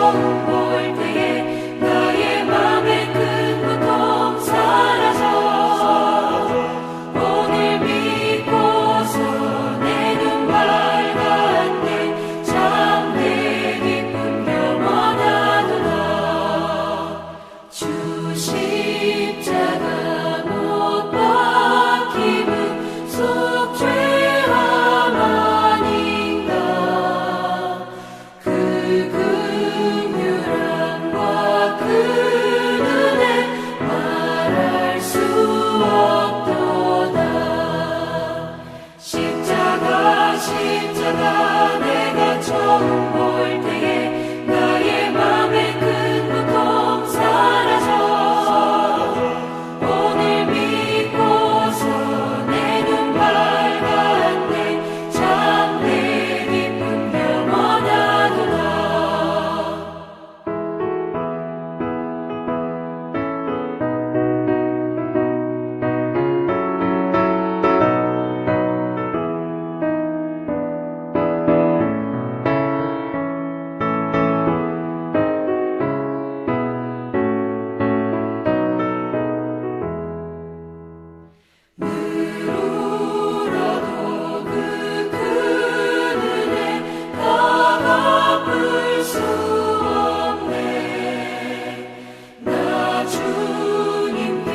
처음 볼 때에 나의 맘의 큰 고통 사라져 오늘 믿고서 내 눈 밝았네 참 내 기쁨 영원하도다 주 십자가 못 박힘은 속죄함 아닌가 그 긍휼함과 그 은혜 말할 수 없도다 십자가 내가 처음 볼 때에 나의 맘의 큰 고통 사라져 오늘 믿고서 내 눈 밝았네 참 내 기쁨 영원하도다 울어도 그 큰 은혜 다 갚을 수 없네 나 주님께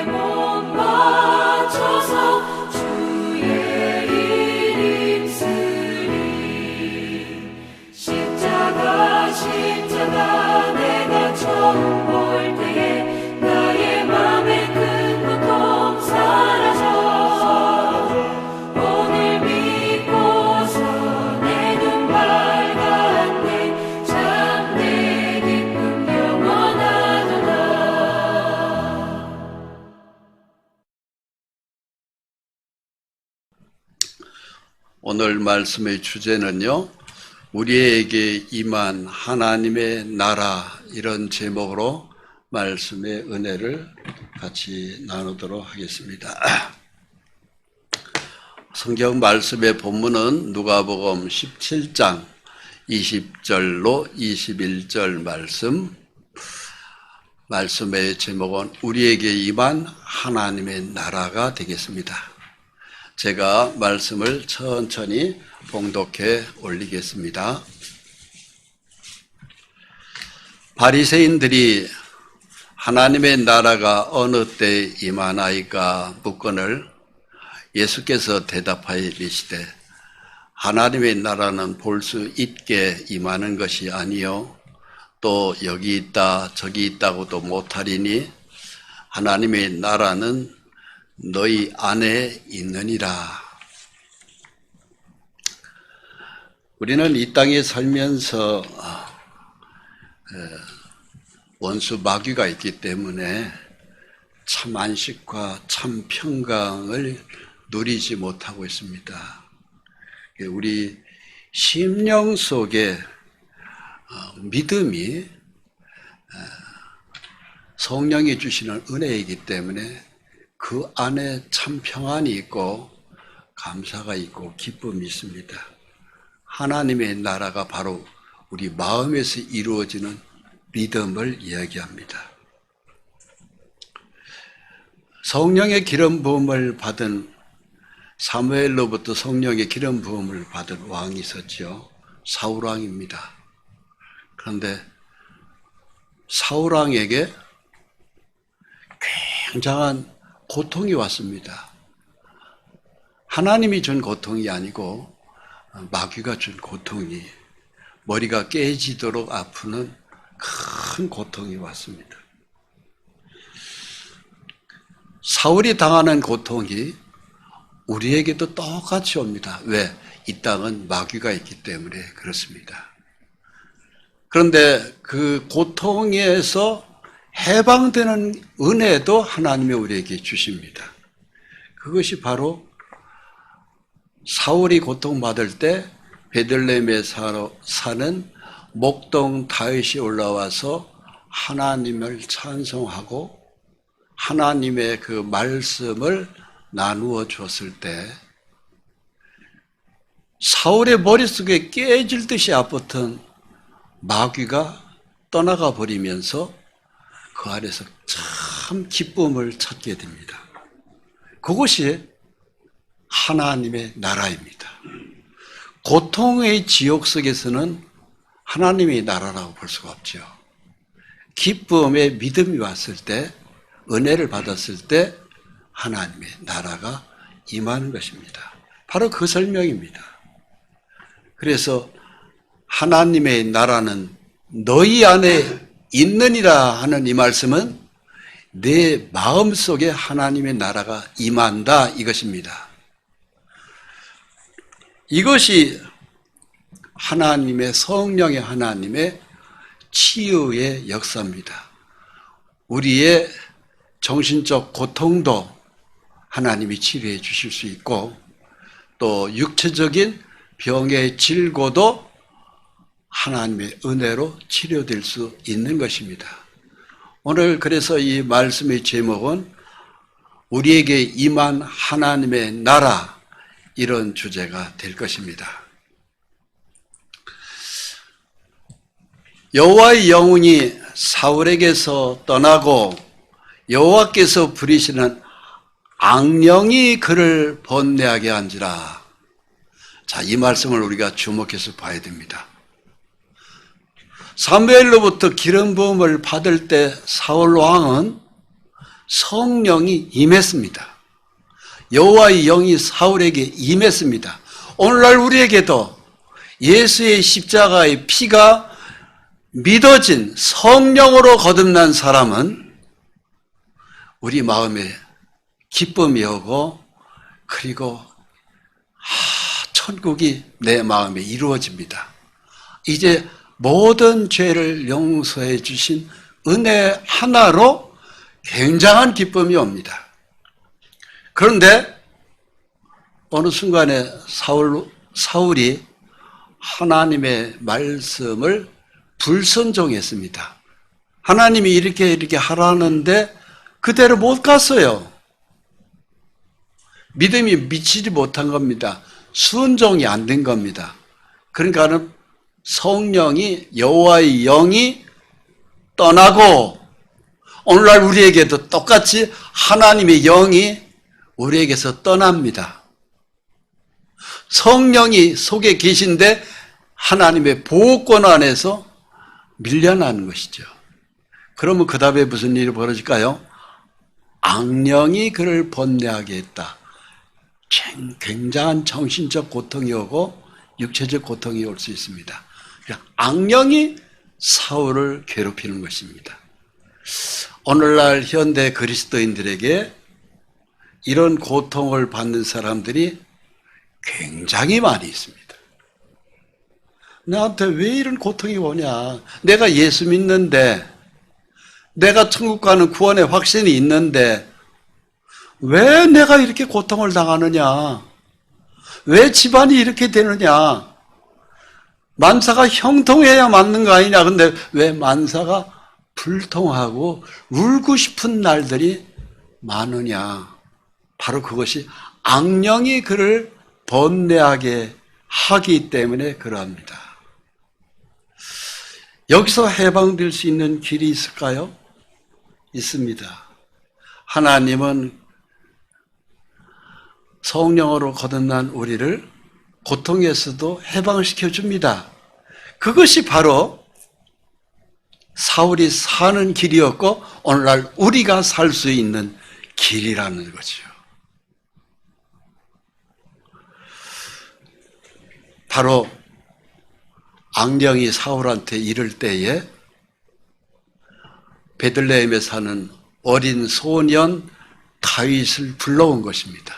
몸 바쳐서 주의 일 힘쓰리 십자가 내가 처음 볼 때에 나의 맘의 큰 고통 사라져 오늘 믿고서 내 눈 밝았네 참 내 기쁨 영원하도다 오늘 말씀의 주제는요, 우리에게 임한 하나님의 나라, 이런 제목으로 말씀의 은혜를 같이 나누도록 하겠습니다. 성경 말씀의 본문은 누가복음 17장 20절로 21절 말씀의 제목은 우리에게 임한 하나님의 나라가 되겠습니다. 제가 말씀을 천천히 봉독해 올리겠습니다. 바리새인들이 하나님의 나라가 어느 때 임하나이까 묻거늘 예수께서 대답하여 이르시되 하나님의 나라는 볼 수 있게 임하는 것이 아니요 또 여기 있다 저기 있다고도 못하리니 하나님의 나라는 너희 안에 있느니라. 우리는 이 땅에 살면서 원수 마귀가 있기 때문에 참 안식과 참 평강을 누리지 못하고 있습니다. 우리 심령 속에 믿음이 성령이 주시는 은혜이기 때문에 그 안에 참 평안이 있고 감사가 있고 기쁨이 있습니다. 하나님의 나라가 바로 우리 마음에서 이루어지는 믿음을 이야기합니다. 성령의 기름 부음을 받은 사무엘로부터 성령의 기름 부음을 받은 왕이 있었죠. 사울 왕입니다. 그런데 사울 왕에게 굉장한 고통이 왔습니다. 하나님이 준 고통이 아니고 마귀가 준 고통이 머리가 깨지도록 아프는 큰 고통이 왔습니다. 사울이 당하는 고통이 우리에게도 똑같이 옵니다. 왜? 이 땅은 마귀가 있기 때문에 그렇습니다. 그런데 그 고통에서 해방되는 은혜도 하나님이 우리에게 주십니다. 그것이 바로 사울이 고통받을 때 베들레헴에 사는 목동 다윗이 올라와서 하나님을 찬송하고 하나님의 그 말씀을 나누어 줬을 때 사울의 머릿속에 깨질 듯이 아팠던 마귀가 떠나가 버리면서 그 안에서 참 기쁨을 찾게 됩니다. 그것이 하나님의 나라입니다. 고통의 지옥 속에서는 하나님의 나라라고 볼 수가 없죠. 기쁨의 믿음이 왔을 때, 은혜를 받았을 때 하나님의 나라가 임하는 것입니다. 바로 그 설명입니다. 그래서 하나님의 나라는 너희 안에 있느니라 하는 이 말씀은 내 마음속에 하나님의 나라가 임한다 이것입니다. 이것이 하나님의 성령의 하나님의 치유의 역사입니다. 우리의 정신적 고통도 하나님이 치료해 주실 수 있고 또 육체적인 병의 질고도 하나님의 은혜로 치료될 수 있는 것입니다. 오늘 그래서 이 말씀의 제목은 우리에게 임한 하나님의 나라 이런 주제가 될 것입니다. 여호와의 영혼이 사울에게서 떠나고 여호와께서 부리시는 악령이 그를 번뇌하게 한지라. 자, 이 말씀을 우리가 주목해서 봐야 됩니다. 사무엘로부터 기름 부음을 받을 때 사울 왕은 성령이 임했습니다. 여호와의 영이 사울에게 임했습니다. 오늘날 우리에게도 예수의 십자가의 피가 믿어진 성령으로 거듭난 사람은 우리 마음에 기쁨이 오고 그리고 천국이 내 마음에 이루어집니다. 이제 모든 죄를 용서해 주신 은혜 하나로 굉장한 기쁨이 옵니다. 그런데 어느 순간에 사울이 하나님의 말씀을 불순종했습니다. 하나님이 이렇게 하라는데 그대로 못 갔어요. 믿음이 미치지 못한 겁니다. 순종이 안 된 겁니다. 그러니까는 성령이 여호와의 영이 떠나고 오늘날 우리에게도 똑같이 하나님의 영이 우리에게서 떠납니다. 성령이 속에 계신데 하나님의 보호권 안에서 밀려나는 것이죠. 그러면 그 다음에 무슨 일이 벌어질까요? 악령이 그를 번뇌하게 했다. 굉장한 정신적 고통이 오고 육체적 고통이 올 수 있습니다. 악령이 사울을 괴롭히는 것입니다. 오늘날 현대 그리스도인들에게 이런 고통을 받는 사람들이 굉장히 많이 있습니다. 나한테 왜 이런 고통이 오냐? 내가 예수 믿는데, 내가 천국 가는 구원의 확신이 있는데 왜 내가 이렇게 고통을 당하느냐? 왜 집안이 이렇게 되느냐? 만사가 형통해야 맞는 거 아니냐? 근데 왜 만사가 불통하고 울고 싶은 날들이 많으냐? 바로 그것이 악령이 그를 번뇌하게 하기 때문에 그러합니다. 여기서 해방될 수 있는 길이 있을까요? 있습니다. 하나님은 성령으로 거듭난 우리를 고통에서도 해방시켜 줍니다. 그것이 바로 사울이 사는 길이었고 오늘날 우리가 살 수 있는 길이라는 거죠. 바로 악령이 사울한테 이를 때에 베들레헴에 사는 어린 소년 다윗을 불러온 것입니다.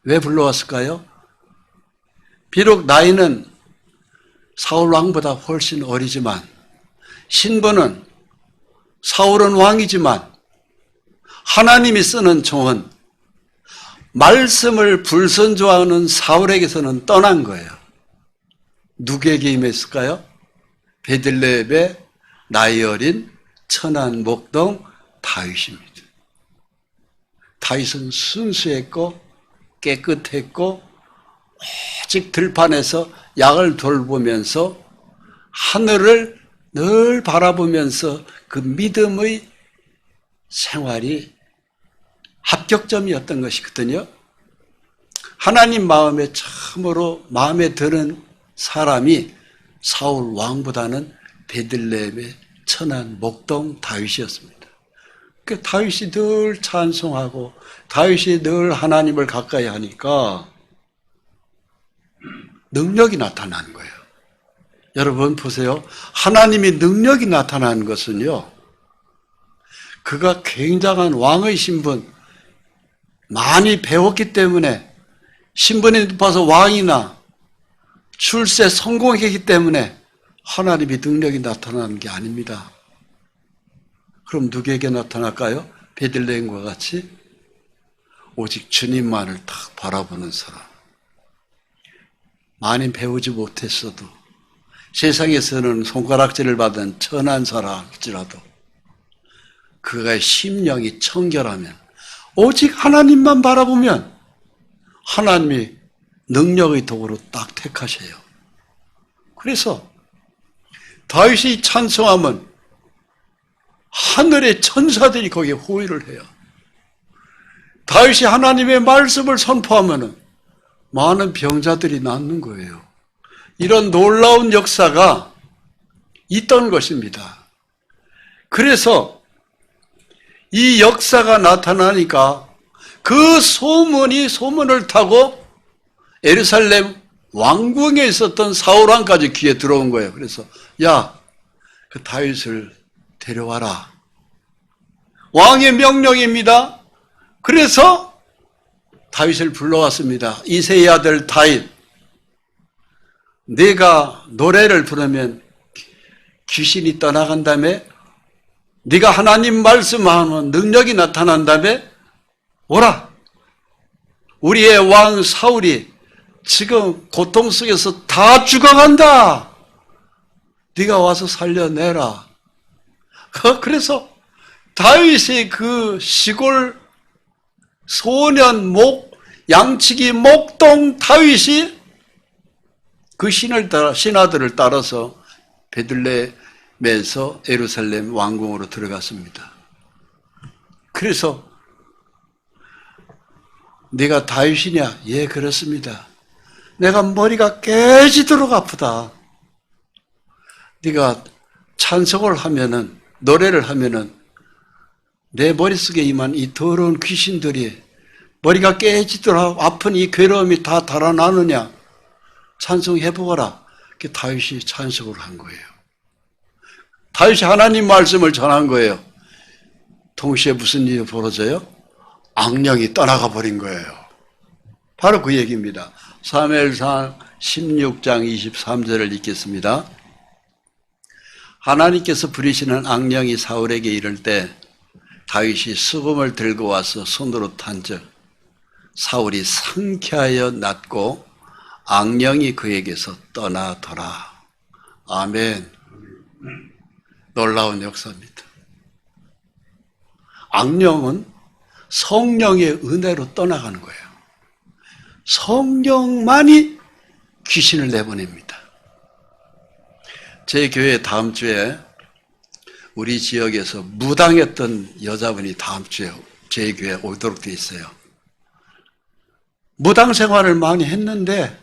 왜 불러왔을까요? 비록 나이는 사울 왕보다 훨씬 어리지만 신분은 사울은 왕이지만 하나님이 쓰는 종은 말씀을 불순종하는 사울에게서는 떠난 거예요. 누구에게 임했을까요? 베들레헴의 나이 어린 천한 목동 다윗입니다. 다윗은 순수했고 깨끗했고 오직 들판에서 양을 돌보면서 하늘을 늘 바라보면서 그 믿음의 생활이 합격점이었던 것이거든요. 하나님 마음에 참으로 마음에 드는 사람이 사울 왕보다는 베들레헴의 천한 목동 다윗이었습니다. 그 다윗이 늘 찬송하고 다윗이 늘 하나님을 가까이 하니까 능력이 나타나는 거예요. 여러분 보세요. 하나님이 능력이 나타나는 것은요, 그가 굉장한 왕의 신분, 많이 배웠기 때문에 신분이 높아서 왕이나 출세 성공했기 때문에 하나님의 능력이 나타나는 게 아닙니다. 그럼 누구에게 나타날까요? 베들레헴과 같이 오직 주님만을 딱 바라보는 사람. 많이 배우지 못했어도 세상에서는 손가락질을 받은 천한 사람일지라도 그의 심령이 청결하면 오직 하나님만 바라보면 하나님이 능력의 도구로 딱 택하셔요. 그래서 다윗이 찬송하면 하늘의 천사들이 거기에 호의를 해요. 다윗이 하나님의 말씀을 선포하면 많은 병자들이 낫는 거예요. 이런 놀라운 역사가 있던 것입니다. 그래서 이 역사가 나타나니까 그 소문을 타고 예루살렘 왕궁에 있었던 사울왕까지 귀에 들어온 거예요. 그래서 야, 그 다윗을 데려와라. 왕의 명령입니다. 그래서 다윗을 불러왔습니다. 이새의 아들 다윗, 네가 노래를 부르면 귀신이 떠나간다며, 네가 하나님 말씀하면 능력이 나타난다며, 오라. 우리의 왕 사울이 지금 고통 속에서 다 죽어간다. 네가 와서 살려내라. 그래서 다윗의 그 시골 소년 양치기 목동 다윗이 그 신하들을 따라서 베들레헴에서 예루살렘 왕궁으로 들어갔습니다. 그래서 네가 다윗이냐? 예, 그렇습니다. 내가 머리가 깨지도록 아프다. 네가 찬송을 하면은, 노래를 하면은 내 머릿속에 임한 이 더러운 귀신들이 머리가 깨지도록 아픈 이 괴로움이 다 달아나느냐? 찬송해보거라. 다윗이 찬송을 한 거예요. 다윗이 하나님 말씀을 전한 거예요. 동시에 무슨 일이 벌어져요? 악령이 떠나가 버린 거예요. 바로 그 얘기입니다. 사무엘상 16장 23절을 읽겠습니다. 하나님께서 부리시는 악령이 사울에게 이를 때 다윗이 수금을 들고 와서 손으로 탄즉 사울이 상쾌하여 낫고 악령이 그에게서 떠나더라. 아멘. 놀라운 역사입니다. 악령은 성령의 은혜로 떠나가는 거예요. 성령만이 귀신을 내보냅니다. 제 교회 다음 주에 우리 지역에서 무당했던 여자분이 다음 주에 제 교회에 오도록 돼 있어요. 무당 생활을 많이 했는데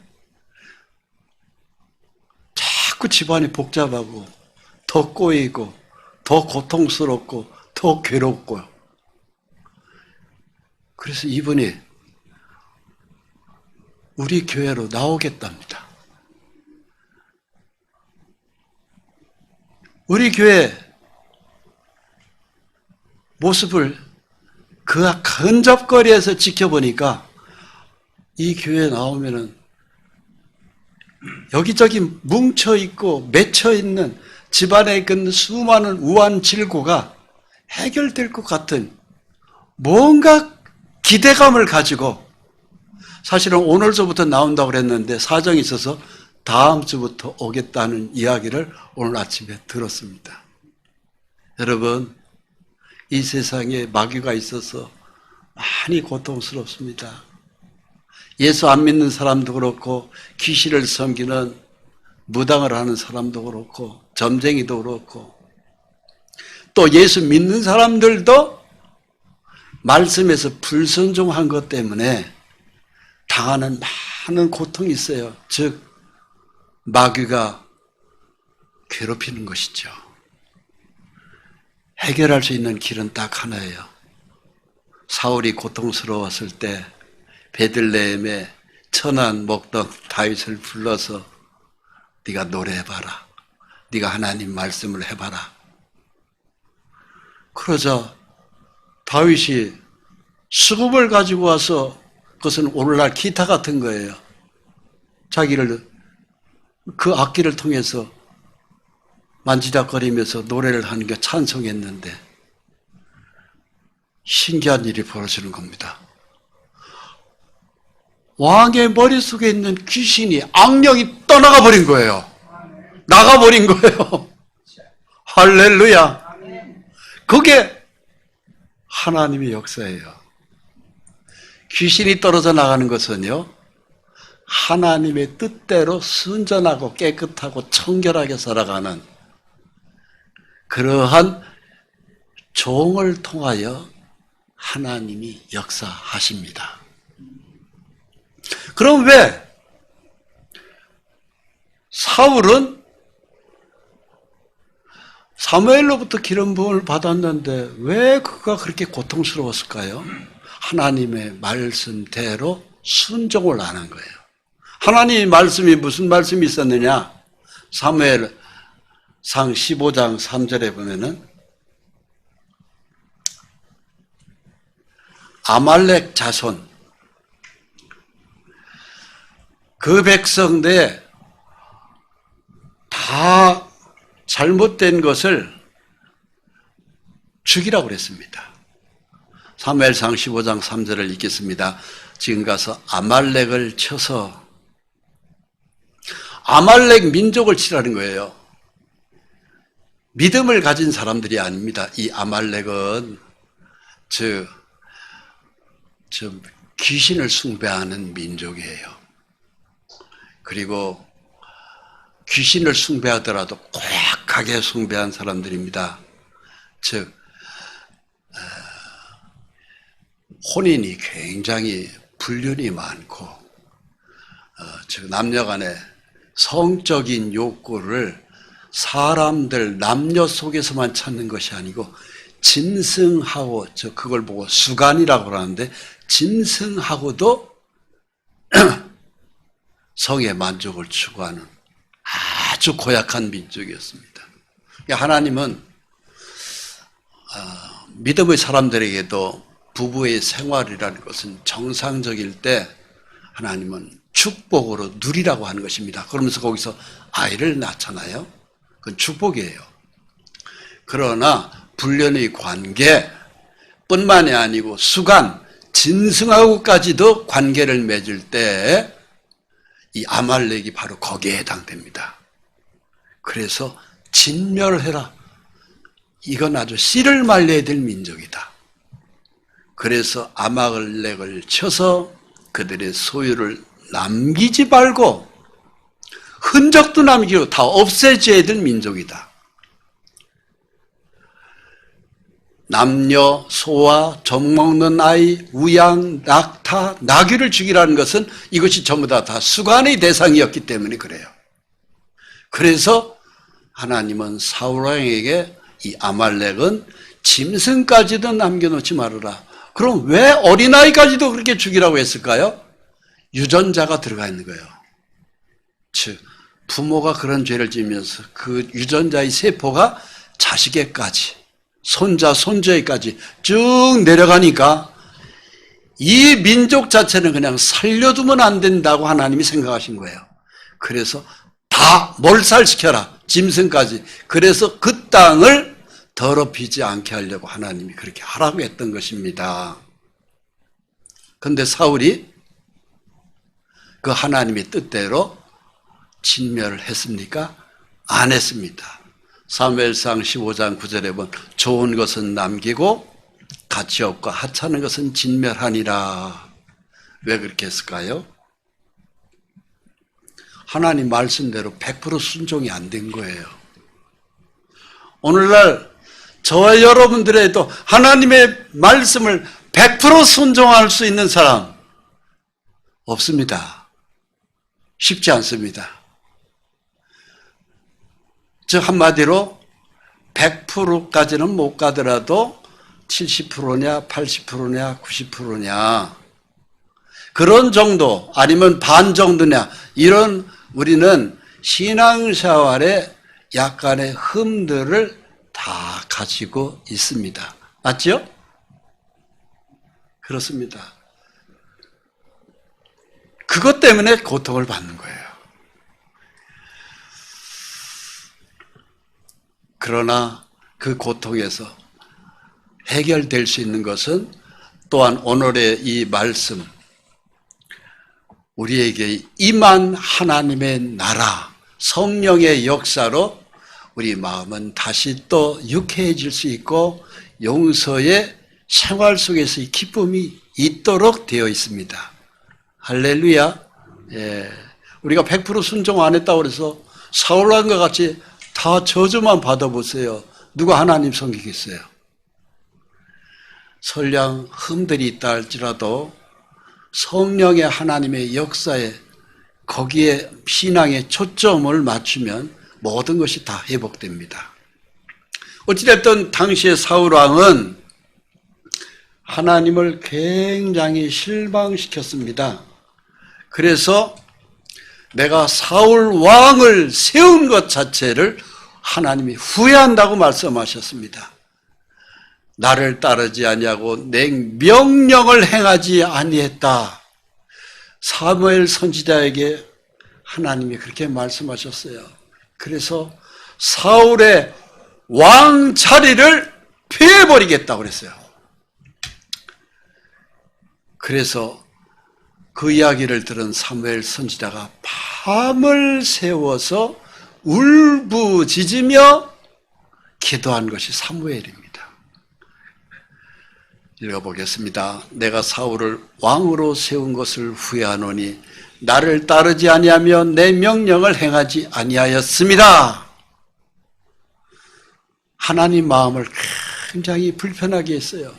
자꾸 집안이 복잡하고 더 꼬이고 더 고통스럽고 더 괴롭고요. 그래서 이분이 우리 교회로 나오겠답니다. 우리 교회 모습을 그 근접거리에서 지켜보니까 이 교회에 나오면은 여기저기 뭉쳐있고 맺혀있는 집안에 그 수많은 우환질고가 해결될 것 같은 뭔가 기대감을 가지고, 사실은 오늘서부터 나온다고 그랬는데 사정이 있어서 다음 주부터 오겠다는 이야기를 오늘 아침에 들었습니다. 여러분, 이 세상에 마귀가 있어서 많이 고통스럽습니다. 예수 안 믿는 사람도 그렇고 귀신을 섬기는 무당을 하는 사람도 그렇고 점쟁이도 그렇고 또 예수 믿는 사람들도 말씀에서 불순종한 것 때문에 당하는 많은 고통이 있어요. 즉 마귀가 괴롭히는 것이죠. 해결할 수 있는 길은 딱 하나예요. 사울이 고통스러웠을 때 베들레헴에 천안 먹던 다윗을 불러서 네가 노래해봐라. 네가 하나님 말씀을 해봐라. 그러자 다윗이 수금을 가지고 와서 그것은 오늘날 기타 같은 거예요. 자기를 그 악기를 통해서 만지작거리면서 노래를 하는 게 찬송했는데 신기한 일이 벌어지는 겁니다. 왕의 머릿속에 있는 귀신이 악령이 떠나가 버린 거예요. 나가버린 거예요. 할렐루야. 그게 하나님의 역사예요. 귀신이 떨어져 나가는 것은요, 하나님의 뜻대로 순전하고 깨끗하고 청결하게 살아가는 그러한 종을 통하여 하나님이 역사하십니다. 그럼 왜 사울은 사무엘로부터 기름 부음을 받았는데 왜 그가 그렇게 고통스러웠을까요? 하나님의 말씀대로 순종을 안 한 거예요. 하나님의 말씀이 무슨 말씀이 있었느냐? 사무엘상 15장 3절에 보면은 아말렉 자손 그 백성들 다 잘못된 것을 죽이라고 그랬습니다. 사무엘상 15장 3절을 읽겠습니다. 지금 가서 아말렉을 쳐서 아말렉 민족을 치라는 거예요. 믿음을 가진 사람들이 아닙니다. 이 아말렉은 귀신을 숭배하는 민족이에요. 그리고 귀신을 숭배하더라도 고약하게 숭배한 사람들입니다. 즉 혼인이 굉장히 불륜이 많고 즉 남녀 간의 성적인 욕구를 사람들 남녀 속에서만 찾는 것이 아니고 짐승하고 그걸 보고 수간이라고 하는데 짐승하고도 성의 만족을 추구하는 아주 고약한 민족이었습니다. 하나님은 믿음의 사람들에게도 부부의 생활이라는 것은 정상적일 때 하나님은 축복으로 누리라고 하는 것입니다. 그러면서 거기서 아이를 낳잖아요. 그건 축복이에요. 그러나 불륜의 관계 뿐만이 아니고 수간, 짐승하고까지도 관계를 맺을 때 이 아말렉이 바로 거기에 해당됩니다. 그래서 진멸해라. 이건 아주 씨를 말려야 될 민족이다. 그래서 아말렉을 쳐서 그들의 소유를 남기지 말고 흔적도 남기고 다 없애줘야 될 민족이다. 남녀, 소와, 젖먹는 아이, 우양, 낙타, 나귀를 죽이라는 것은 이것이 전부 다 수간의 대상이었기 때문에 그래요. 그래서 하나님은 사울왕에게 이 아말렉은 짐승까지도 남겨놓지 말아라. 그럼 왜 어린아이까지도 그렇게 죽이라고 했을까요? 유전자가 들어가 있는 거예요. 즉 부모가 그런 죄를 지으면서 그 유전자의 세포가 자식에까지 손자, 손자에까지 쭉 내려가니까 이 민족 자체는 그냥 살려두면 안 된다고 하나님이 생각하신 거예요. 그래서 다 몰살시켜라. 짐승까지. 그래서 그 땅을 더럽히지 않게 하려고 하나님이 그렇게 하라고 했던 것입니다. 그런데 사울이 그 하나님의 뜻대로 진멸을 했습니까? 안 했습니다. 사무엘상 15장 9절에 보면 좋은 것은 남기고 가치 없고 하찮은 것은 진멸하니라. 왜 그렇게 했을까요? 하나님 말씀대로 100% 순종이 안 된 거예요. 오늘날 저와 여러분들에도 하나님의 말씀을 100% 순종할 수 있는 사람 없습니다. 쉽지 않습니다. 즉 한마디로 100%까지는 못 가더라도 70%냐 80%냐 90%냐 그런 정도 아니면 반 정도냐 이런 우리는 신앙생활에 약간의 흠들을 다 가지고 있습니다. 맞죠? 그렇습니다. 그것 때문에 고통을 받는 거예요. 그러나 그 고통에서 해결될 수 있는 것은 또한 오늘의 이 말씀, 우리에게 임한 하나님의 나라, 성령의 역사로 우리 마음은 다시 또 유쾌해질 수 있고 용서의 생활 속에서의 기쁨이 있도록 되어 있습니다. 할렐루야. 예. 우리가 100% 순종 안 했다고 해서 사울왕과 같이 다 저주만 받아보세요. 누가 하나님 섬기겠어요? 설령 흠들이 있다 할지라도 성령의 하나님의 역사에 거기에 신앙의 초점을 맞추면 모든 것이 다 회복됩니다. 어찌됐든 당시의 사울왕은 하나님을 굉장히 실망시켰습니다. 그래서 내가 사울왕을 세운 것 자체를 하나님이 후회한다고 말씀하셨습니다. 나를 따르지 아니하고 내 명령을 행하지 아니했다. 사무엘 선지자에게 하나님이 그렇게 말씀하셨어요. 그래서 사울의 왕 자리를 피해버리겠다고 그랬어요. 그래서 그 이야기를 들은 사무엘 선지자가 밤을 새워서 울부짖으며 기도한 것이 사무엘입니다. 읽어보겠습니다. 내가 사울을 왕으로 세운 것을 후회하노니 나를 따르지 아니하며 내 명령을 행하지 아니하였습니다. 하나님 마음을 굉장히 불편하게 했어요.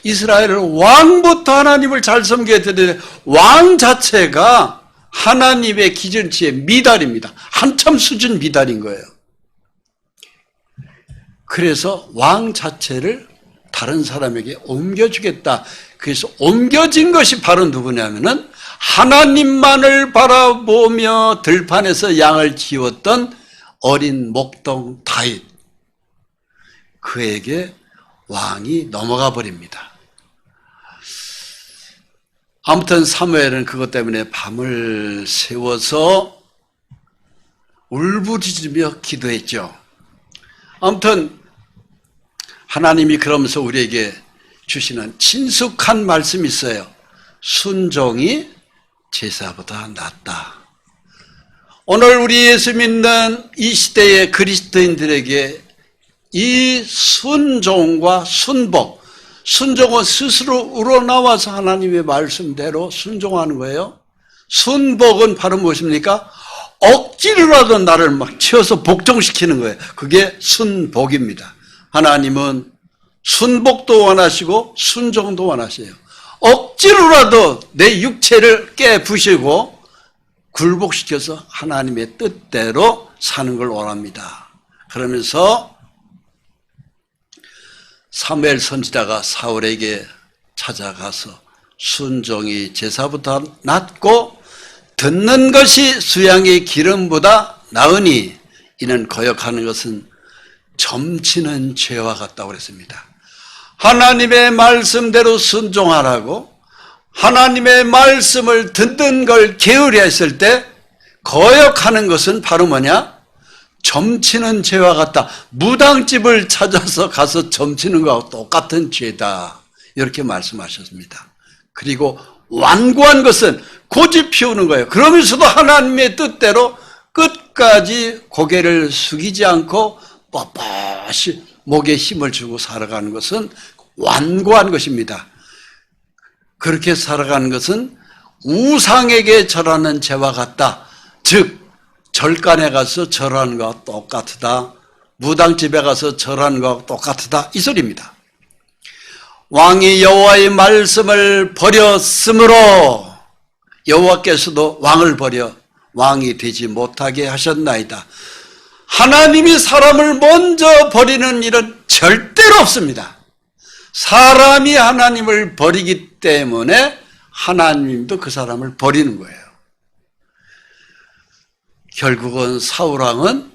이스라엘은 왕부터 하나님을 잘 섬겨야 되는데 왕 자체가 하나님의 기준치의 미달입니다. 한참 수준 미달인 거예요. 그래서 왕 자체를 다른 사람에게 옮겨주겠다. 그래서 옮겨진 것이 바로 누구냐면은 하나님만을 바라보며 들판에서 양을 지웠던 어린 목동 다윗. 그에게 왕이 넘어가 버립니다. 아무튼 사무엘은 그것 때문에 밤을 새워서 울부짖으며 기도했죠. 아무튼 하나님이 그러면서 우리에게 주시는 친숙한 말씀이 있어요. 순종이 제사보다 낫다. 오늘 우리 예수 믿는 이 시대의 그리스도인들에게 이 순종과 순복, 순종은 스스로 우러나와서 하나님의 말씀대로 순종하는 거예요. 순복은 바로 무엇입니까? 억지로라도 나를 막 치워서 복종시키는 거예요. 그게 순복입니다. 하나님은 순복도 원하시고 순종도 원하세요. 억지로라도 내 육체를 깨부시고 굴복시켜서 하나님의 뜻대로 사는 걸 원합니다. 그러면서 사무엘 선지자가 사울에게 찾아가서 순종이 제사보다 낫고 듣는 것이 수양의 기름보다 나으니 이는 거역하는 것은 점치는 죄와 같다고 그랬습니다. 하나님의 말씀대로 순종하라고 하나님의 말씀을 듣는 걸 게으려 했을 때 거역하는 것은 바로 뭐냐? 점치는 죄와 같다. 무당집을 찾아서 가서 점치는 것과 똑같은 죄다. 이렇게 말씀하셨습니다. 그리고 완고한 것은 고집 피우는 거예요. 그러면서도 하나님의 뜻대로 끝까지 고개를 숙이지 않고 뻣뻣이 목에 힘을 주고 살아가는 것은 완고한 것입니다. 그렇게 살아가는 것은 우상에게 절하는 죄와 같다. 즉 절간에 가서 절하는 거와 똑같다. 무당집에 가서 절하는 거와 똑같다. 이 소리입니다. 왕이 여호와의 말씀을 버렸으므로 여호와께서도 왕을 버려 왕이 되지 못하게 하셨나이다. 하나님이 사람을 먼저 버리는 일은 절대로 없습니다. 사람이 하나님을 버리기 때문에 하나님도 그 사람을 버리는 거예요. 결국은 사울왕은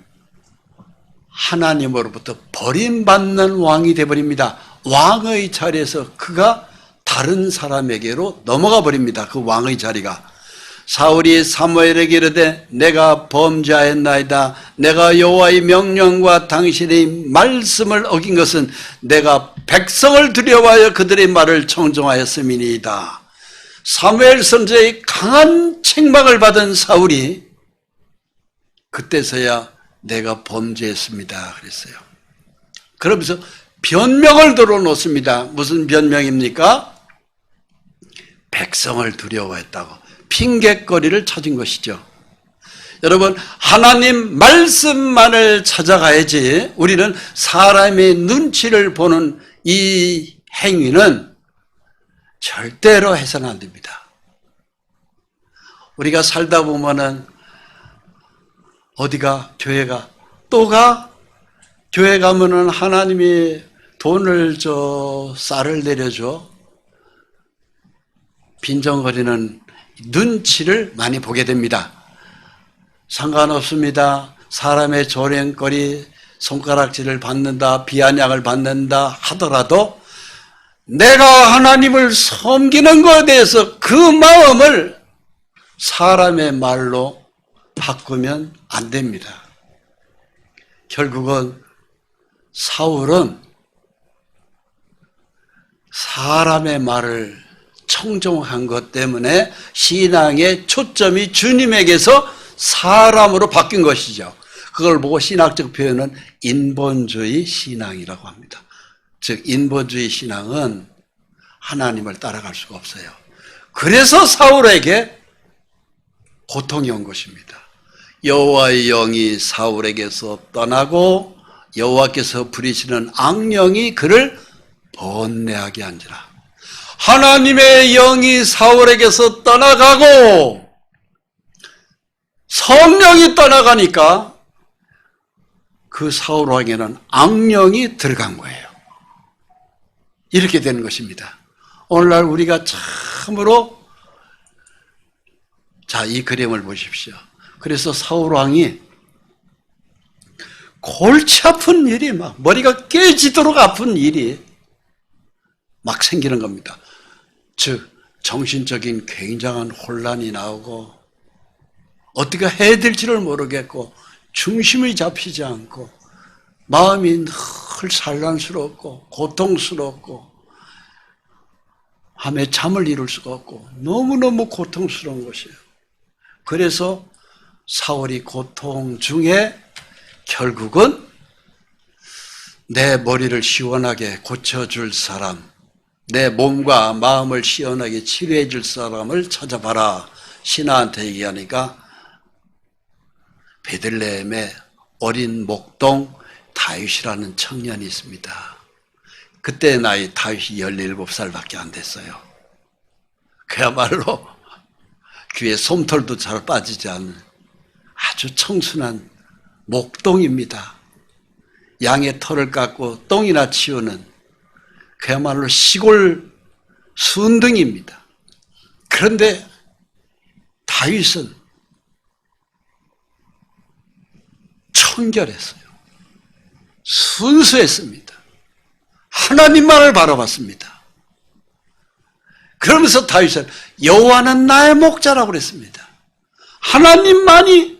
하나님으로부터 버림받는 왕이 되어버립니다. 왕의 자리에서 그가 다른 사람에게로 넘어가 버립니다. 그 왕의 자리가. 사울이 사무엘에게 이르되 내가 범죄하였나이다. 내가 여호와의 명령과 당신의 말씀을 어긴 것은 내가 백성을 두려워하여 그들의 말을 청종하였음이니이다. 사무엘 선지자의 강한 책망을 받은 사울이 그때서야 내가 범죄했습니다 그랬어요. 그러면서 변명을 들어놓습니다. 무슨 변명입니까? 백성을 두려워했다고 핑곗거리를 찾은 것이죠. 여러분, 하나님 말씀만을 찾아가야지 우리는 사람의 눈치를 보는 이 행위는 절대로 해서는 안 됩니다. 우리가 살다 보면은 어디가? 교회가 또 가? 교회 가면은 하나님이 돈을 줘, 쌀을 내려줘. 빈정거리는 눈치를 많이 보게 됩니다. 상관없습니다. 사람의 조랭거리, 손가락질을 받는다, 비아냥을 받는다 하더라도 내가 하나님을 섬기는 것에 대해서 그 마음을 사람의 말로 바꾸면 안 됩니다. 결국은 사울은 사람의 말을 청종한 것 때문에 신앙의 초점이 주님에게서 사람으로 바뀐 것이죠. 그걸 보고 신학적 표현은 인본주의 신앙이라고 합니다. 즉 인본주의 신앙은 하나님을 따라갈 수가 없어요. 그래서 사울에게 고통이 온 것입니다. 여호와의 영이 사울에게서 떠나고 여호와께서 부리시는 악령이 그를 번뇌하게 한지라. 하나님의 영이 사울에게서 떠나가고 성령이 떠나가니까 그 사울 왕에는 악령이 들어간 거예요. 이렇게 되는 것입니다. 오늘날 우리가 참으로 자, 이 그림을 보십시오. 그래서 사울 왕이 골치 아픈 일이 막 머리가 깨지도록 아픈 일이 막 생기는 겁니다. 즉 정신적인 굉장한 혼란이 나오고 어떻게 해야 될지를 모르겠고 중심이 잡히지 않고 마음이 늘 산란스럽고 고통스럽고 밤에 잠을 이룰 수가 없고 너무너무 고통스러운 것이에요. 그래서 사울이 고통 중에 결국은 내 머리를 시원하게 고쳐줄 사람, 내 몸과 마음을 시원하게 치료해 줄 사람을 찾아봐라. 신하한테 얘기하니까 베들레헴에 어린 목동 다윗이라는 청년이 있습니다. 그때 나이 다윗이 17살밖에 안 됐어요. 그야말로 귀에 솜털도 잘 빠지지 않는 아주 청순한 목동입니다. 양의 털을 깎고 똥이나 치우는 그야말로 시골 순둥이입니다. 그런데 다윗은 청결했어요. 순수했습니다. 하나님만을 바라봤습니다. 그러면서 다윗은 여호와는 나의 목자라고 그랬습니다. 하나님만이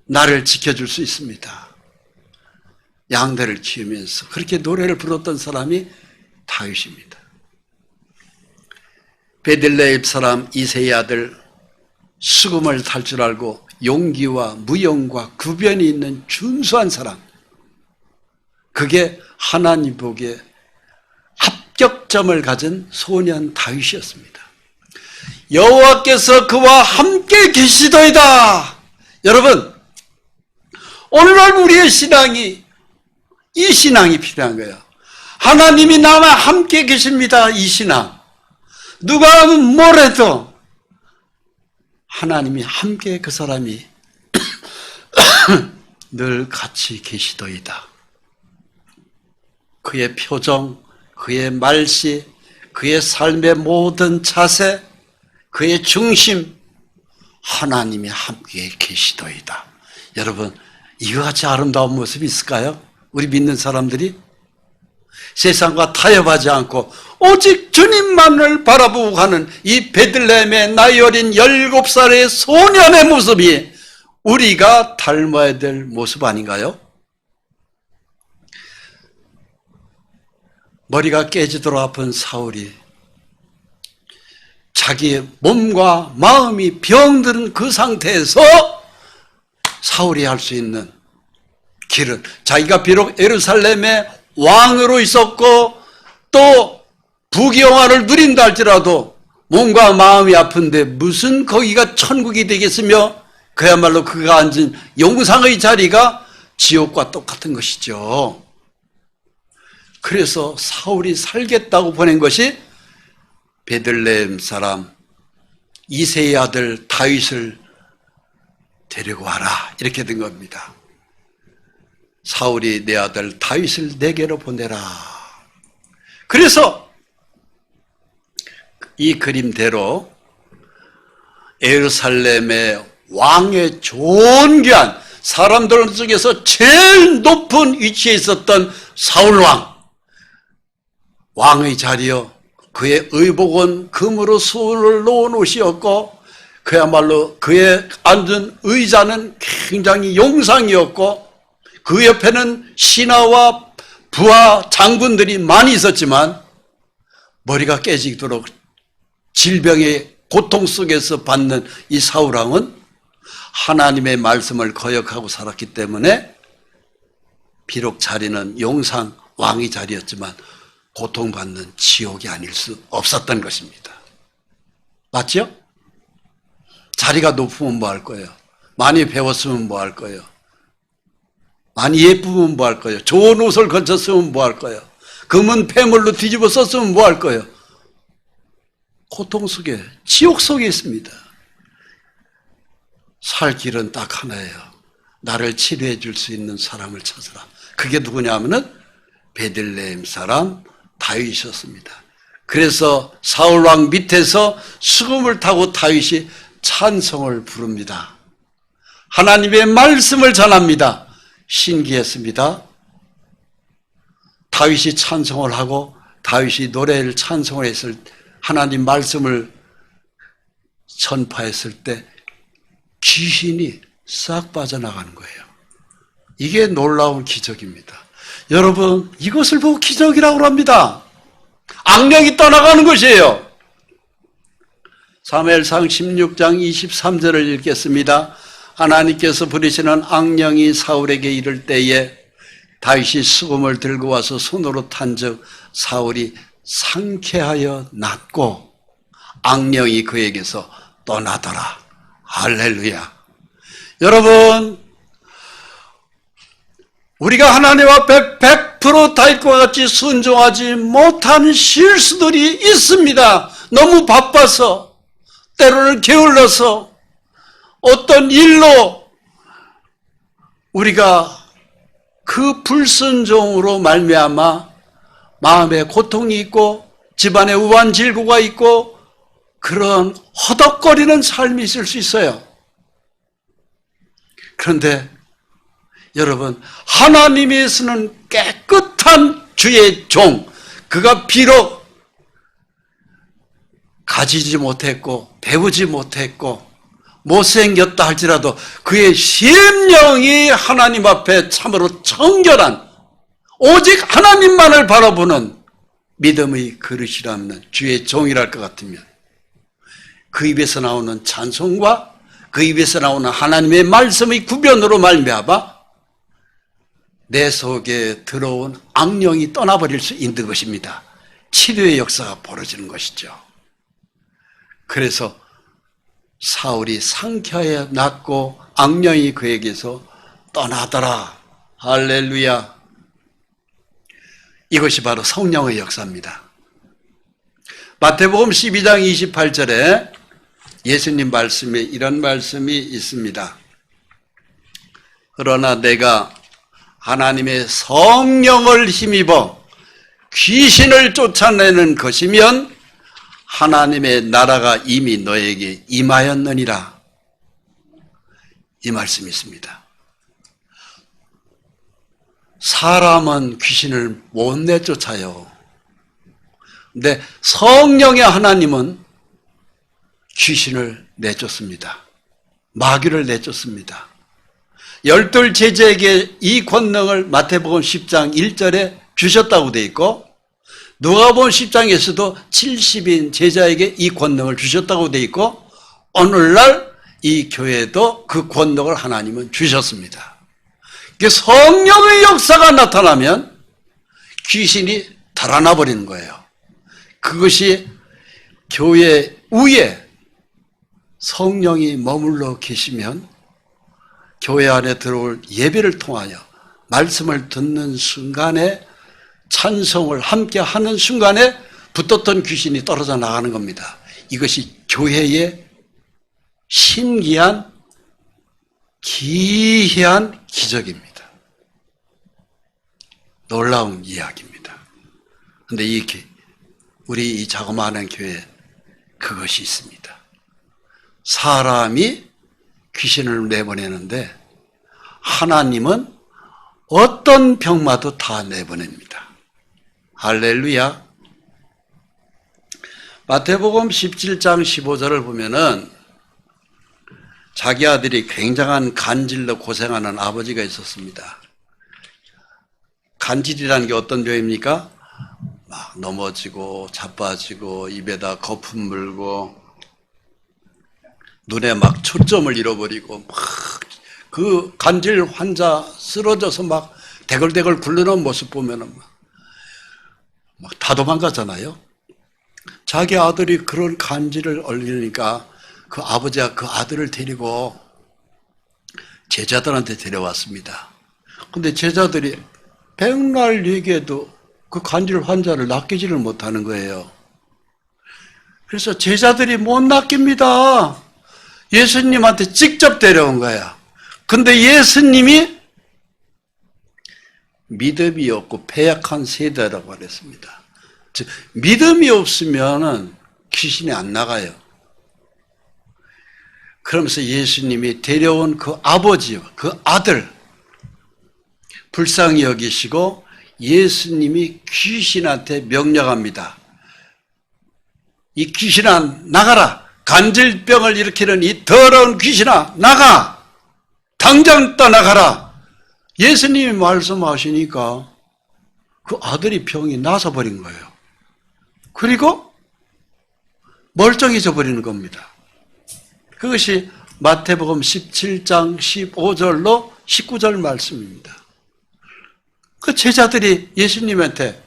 나를 지켜줄 수 있습니다. 양들을 키우면서 그렇게 노래를 불렀던 사람이 다윗입니다. 베들레헴 사람 이새의 아들, 수금을 탈 줄 알고 용기와 무용과 구변이 있는 준수한 사람, 그게 하나님 보기에 합격점을 가진 소년 다윗이었습니다. 여호와께서 그와 함께 계시더이다. 여러분, 오늘날 우리의 신앙이 이 신앙이 필요한 거예요. 하나님이 나와 함께 계십니다. 이 신앙. 누가 뭐래도 하나님이 함께 그 사람이 늘 같이 계시더이다. 그의 표정, 그의 말씨, 그의 삶의 모든 자세, 그의 중심, 하나님이 함께 계시더이다. 여러분, 이와 같이 아름다운 모습이 있을까요? 우리 믿는 사람들이 세상과 타협하지 않고 오직 주님만을 바라보고 가는 이 베들레헴의 나이 어린 17살의 소년의 모습이 우리가 닮아야 될 모습 아닌가요? 머리가 깨지도록 아픈 사울이 자기의 몸과 마음이 병든 그 상태에서 사울이 할 수 있는 길은, 자기가 비록 예루살렘의 왕으로 있었고 또 부귀영화를 누린다 할지라도 몸과 마음이 아픈데 무슨 거기가 천국이 되겠으며, 그야말로 그가 앉은 영상의 자리가 지옥과 똑같은 것이죠. 그래서 사울이 살겠다고 보낸 것이 베들레헴 사람 이새의 아들 다윗을 데리고 와라, 이렇게 된 겁니다. 사울이 내 아들 다윗을 내게로 보내라. 그래서 이 그림대로 예루살렘의 왕의 존귀한, 사람들 중에서 제일 높은 위치에 있었던 사울왕, 왕의 자리요, 그의 의복은 금으로 수을 놓은 옷이었고 그야말로 그의 앉은 의자는 굉장히 용상이었고 그 옆에는 신하와 부하 장군들이 많이 있었지만 머리가 깨지도록 질병의 고통 속에서 받는 이 사울왕은 하나님의 말씀을 거역하고 살았기 때문에 비록 자리는 용상 왕의 자리였지만 고통받는 지옥이 아닐 수 없었던 것입니다. 맞죠? 자리가 높으면 뭐 할 거예요? 많이 배웠으면 뭐 할 거예요? 많이 예쁘면 뭐 할 거예요? 좋은 옷을 걸쳤으면 뭐 할 거예요? 금은 폐물로 뒤집어 썼으면 뭐 할 거예요? 고통 속에, 지옥 속에 있습니다. 살 길은 딱 하나예요. 나를 치료해 줄 수 있는 사람을 찾으라. 그게 누구냐 하면은 베들레헴 사람 다윗이었습니다. 그래서 사울왕 밑에서 수금을 타고 다윗이 찬송을 부릅니다. 하나님의 말씀을 전합니다. 신기했습니다. 다윗이 찬송을 하고 다윗이 노래를 찬송을 했을 때, 하나님 말씀을 전파했을 때 귀신이 싹 빠져나가는 거예요. 이게 놀라운 기적입니다. 여러분, 이것을 보고 기적이라고 합니다. 악령이 떠나가는 것이에요. 사무엘상 16장 23절을 읽겠습니다. 하나님께서 부리시는 악령이 사울에게 이를 때에 다윗이 수금을 들고 와서 손으로 탄즉 사울이 상쾌하여 낫고 악령이 그에게서 떠나더라. 할렐루야. 여러분, 우리가 하나님 앞에 100% 다윗과 같이 순종하지 못하는 실수들이 있습니다. 너무 바빠서, 때로는 게을러서, 어떤 일로 우리가 그 불순종으로 말미암아 마음에 고통이 있고 집안에 우환질구가 있고 그런 허덕거리는 삶이 있을 수 있어요. 그런데 여러분, 하나님이 쓰는 깨끗한 주의 종, 그가 비록 가지지 못했고 배우지 못했고 못생겼다 할지라도 그의 심령이 하나님 앞에 참으로 정결한, 오직 하나님만을 바라보는 믿음의 그릇이라면 주의 종이랄 것 같으면 그 입에서 나오는 찬송과 그 입에서 나오는 하나님의 말씀의 구변으로 말미암아 내 속에 들어온 악령이 떠나버릴 수 있는 것입니다. 치료의 역사가 벌어지는 것이죠. 그래서 사울이 상쾌하여 낫고 악령이 그에게서 떠나더라. 할렐루야. 이것이 바로 성령의 역사입니다. 마태복음 12장 28절에 예수님 말씀에 이런 말씀이 있습니다. 그러나 내가 하나님의 성령을 힘입어 귀신을 쫓아내는 것이면 하나님의 나라가 이미 너에게 임하였느니라. 이 말씀이 있습니다. 사람은 귀신을 못 내쫓아요. 근데 성령의 하나님은 귀신을 내쫓습니다. 마귀를 내쫓습니다. 12 제자에게 이 권능을 마태복음 10장 1절에 주셨다고 되어 있고 누가복음 10장에서도 70인 제자에게 이 권능을 주셨다고 되어 있고 오늘날 이 교회도 그 권능을 하나님은 주셨습니다. 성령의 역사가 나타나면 귀신이 달아나 버리는 거예요. 그것이 교회 위에 성령이 머물러 계시면 교회 안에 들어올 예배를 통하여 말씀을 듣는 순간에 찬송을 함께 하는 순간에 붙었던 귀신이 떨어져 나가는 겁니다. 이것이 교회의 신기한 기이한 기적입니다. 놀라운 이야기입니다. 그런데 우리 이 자그마한 교회에 그것이 있습니다. 사람이 귀신을 내보내는데 하나님은 어떤 병마도 다 내보냅니다. 할렐루야. 마태복음 17장 15절을 보면은 자기 아들이 굉장한 간질로 고생하는 아버지가 있었습니다. 간질이라는 게 어떤 병입니까? 막 넘어지고 자빠지고 입에다 거품 물고 눈에 막 초점을 잃어버리고 막 그 간질 환자 쓰러져서 막 대걸대걸 굴러는 모습 보면은 막 다 도망가잖아요. 자기 아들이 그런 간질을 얼리니까 그 아버지가 그 아들을 데리고 제자들한테 데려왔습니다. 근데 제자들이 백날 얘기해도 그 간질 환자를 낚이지를 못하는 거예요. 그래서 제자들이 못 낚입니다. 예수님한테 직접 데려온 거야. 근데 예수님이 믿음이 없고 패약한 세대라고 그랬습니다. 즉 믿음이 없으면 귀신이 안 나가요. 그러면서 예수님이 데려온 그 아버지와 그 아들 불쌍히 여기시고 예수님이 귀신한테 명령합니다. 이 귀신아 나가라. 간질병을 일으키는 이 더러운 귀신아 나가. 당장 떠나가라. 예수님이 말씀하시니까 그 아들이 병이 나서 버린 거예요. 그리고 멀쩡해져 버리는 겁니다. 그것이 마태복음 17장 15절로 19절 말씀입니다. 그 제자들이 예수님한테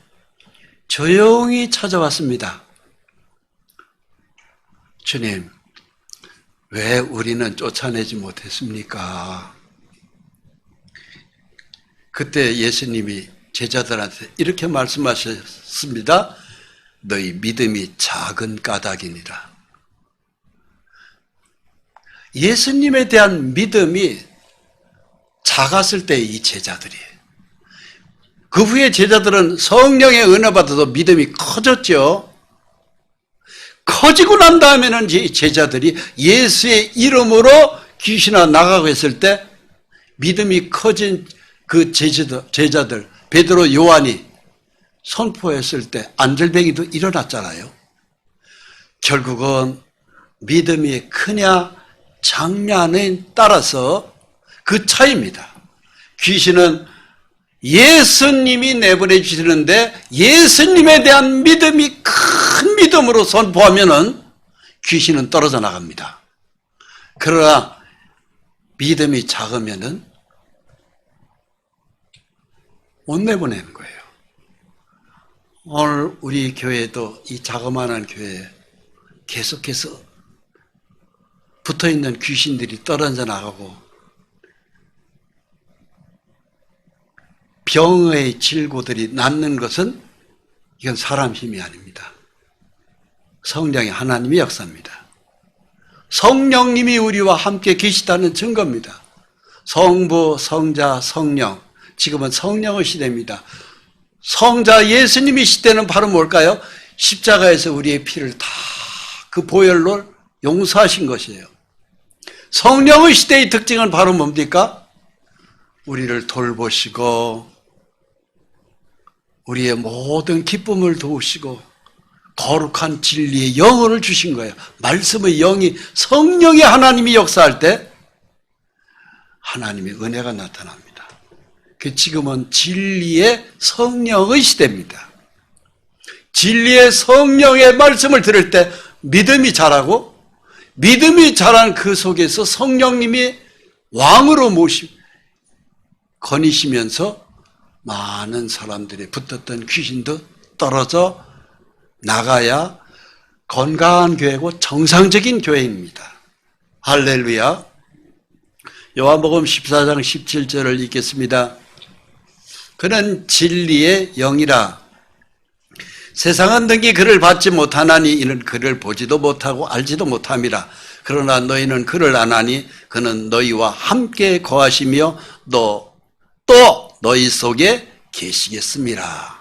조용히 찾아왔습니다. 주님, 왜 우리는 쫓아내지 못했습니까? 그때 예수님이 제자들한테 이렇게 말씀하셨습니다. 너희 믿음이 작은 까닭이니라. 예수님에 대한 믿음이 작았을 때 이 제자들이에요. 그 후에 제자들은 성령의 은혜 받아서 믿음이 커졌죠. 커지고 난 다음에는 이 제자들이 예수의 이름으로 귀신아 나가고 했을 때 믿음이 커진 그 제자들 베드로 요한이 선포했을 때 안절뱅이도 일어났잖아요. 결국은 믿음이 크냐 작냐에 따라서 그 차이입니다. 귀신은 예수님이 내보내 주시는데 예수님에 대한 믿음이 큰 믿음으로 선포하면은 귀신은 떨어져 나갑니다. 그러나 믿음이 작으면은 못 내보내는 거예요. 오늘 우리 교회도 이 자그마한 교회에 계속해서 붙어있는 귀신들이 떨어져 나가고 병의 질고들이 낫는 것은 이건 사람 힘이 아닙니다. 성령의 하나님의 역사입니다. 성령님이 우리와 함께 계시다는 증거입니다. 성부, 성자, 성령. 지금은 성령의 시대입니다. 성자 예수님의 시대는 바로 뭘까요? 십자가에서 우리의 피를 다 그 보혈로 용서하신 것이에요. 성령의 시대의 특징은 바로 뭡니까? 우리를 돌보시고 우리의 모든 기쁨을 도우시고 거룩한 진리의 영혼을 주신 거예요. 말씀의 영이, 성령의 하나님이 역사할 때 하나님의 은혜가 나타납니다. 지금은 진리의 성령의 시대입니다. 진리의 성령의 말씀을 들을 때 믿음이 자라고, 믿음이 자란 그 속에서 성령님이 왕으로 거니시면서 많은 사람들이 붙었던 귀신도 떨어져 나가야 건강한 교회고 정상적인 교회입니다. 할렐루야. 요한복음 14장 17절을 읽겠습니다. 그는 진리의 영이라. 세상은 능히 그를 받지 못하나니 이는 그를 보지도 못하고 알지도 못함이라. 그러나 너희는 그를 아나니 그는 너희와 함께 거하시며 또 너희 속에 계시겠습니다.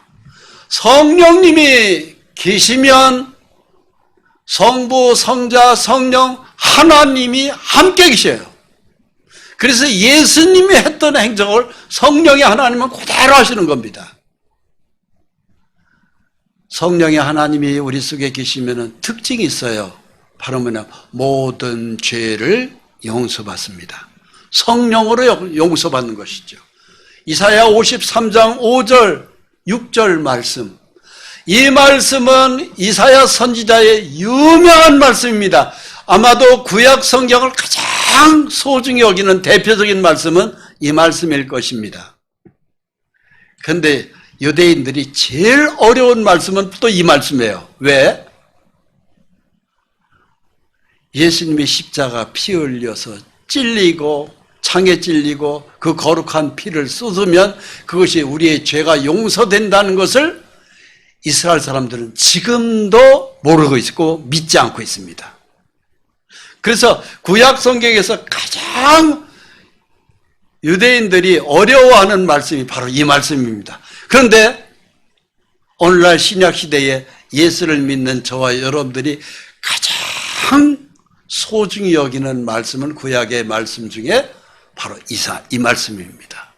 성령님이 계시면 성부, 성자, 성령 하나님이 함께 계셔요. 그래서 예수님이 했던 행정을 성령의 하나님은 그대로 하시는 겁니다. 성령의 하나님이 우리 속에 계시면 특징이 있어요. 바로 뭐냐? 모든 죄를 용서받습니다. 성령으로 용서받는 것이죠. 이사야 53장 5절, 6절 말씀. 이 말씀은 이사야 선지자의 유명한 말씀입니다. 아마도 구약 성경을 가장 소중히 여기는 대표적인 말씀은 이 말씀일 것입니다. 그런데 유대인들이 제일 어려운 말씀은 또 이 말씀이에요. 왜? 예수님이 십자가 피 흘려서 찔리고 창에 찔리고 그 거룩한 피를 쏟으면 그것이 우리의 죄가 용서된다는 것을 이스라엘 사람들은 지금도 모르고 있고 믿지 않고 있습니다. 그래서 구약 성경에서 가장 유대인들이 어려워하는 말씀이 바로 이 말씀입니다. 그런데 오늘날 신약 시대에 예수를 믿는 저와 여러분들이 가장 소중히 여기는 말씀은 구약의 말씀 중에 바로 이 말씀입니다.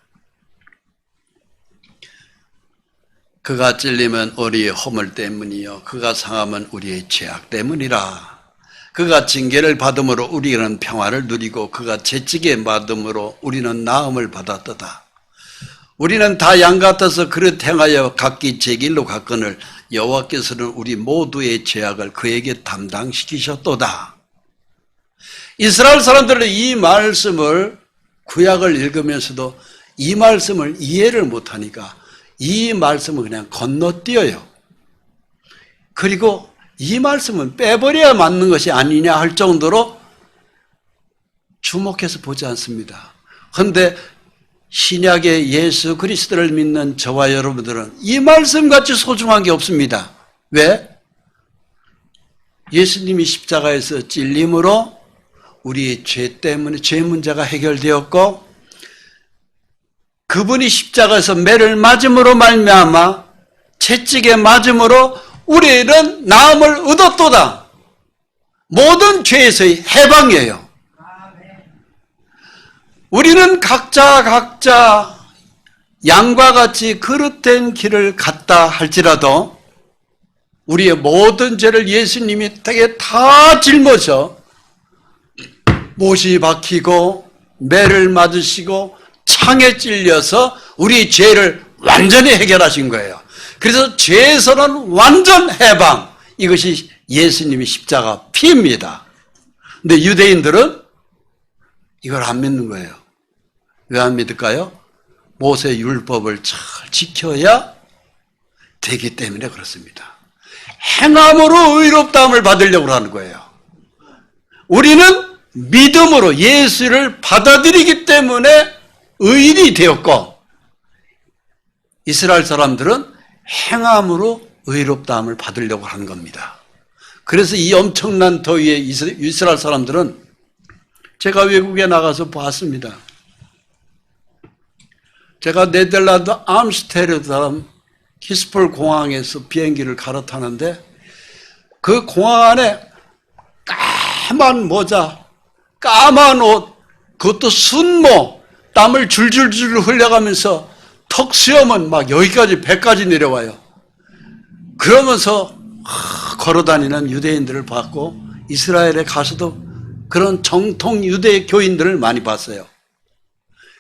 그가 찔리면 우리의 허물 때문이요 그가 상하면 우리의 죄악 때문이라. 그가 징계를 받음으로 우리는 평화를 누리고 그가 채찍에 받음으로 우리는 나음을 받았도다. 우리는 다 양 같아서 그릇 행하여 각기 제 길로 갔거늘 여호와께서는 우리 모두의 죄악을 그에게 담당시키셨도다. 이스라엘 사람들은 이 말씀을 구약을 읽으면서도 이 말씀을 이해를 못하니까 이 말씀을 그냥 건너뛰어요. 그리고 이 말씀은 빼버려야 맞는 것이 아니냐 할 정도로 주목해서 보지 않습니다. 그런데 신약의 예수 그리스도를 믿는 저와 여러분들은 이 말씀같이 소중한 게 없습니다. 왜? 예수님이 십자가에서 찔림으로 우리의 죄 때문에 죄 문제가 해결되었고 그분이 십자가에서 매를 맞음으로 말미암아 채찍에 맞음으로 우리는 나음을 얻었도다. 모든 죄에서의 해방이에요. 우리는 각자 양과 같이 그릇된 길을 갔다 할지라도 우리의 모든 죄를 예수님이 되게 다 짊어져 못이 박히고 매를 맞으시고 창에 찔려서 우리 죄를 완전히 해결하신 거예요. 그래서 죄에서는 완전 해방. 이것이 예수님의 십자가 피입니다. 근데 유대인들은 이걸 안 믿는 거예요. 왜 안 믿을까요? 모세 율법을 잘 지켜야 되기 때문에 그렇습니다. 행함으로 의롭다함을 받으려고 하는 거예요. 우리는 믿음으로 예수를 받아들이기 때문에 의인이 되었고, 이스라엘 사람들은 행함으로 의롭다함을 받으려고 하는 겁니다. 그래서 이 엄청난 더위에 이스라엘 사람들은, 제가 외국에 나가서 봤습니다. 제가 네덜란드 암스테르담 히스폴 공항에서 비행기를 갈아타는데, 그 공항 안에 까만 모자, 까만 옷, 그것도 순모, 땀을 줄줄줄 흘려가면서 턱수염은 막 여기까지 배까지 내려와요. 그러면서 걸어다니는 유대인들을 봤고, 이스라엘에 가서도 그런 정통 유대 교인들을 많이 봤어요.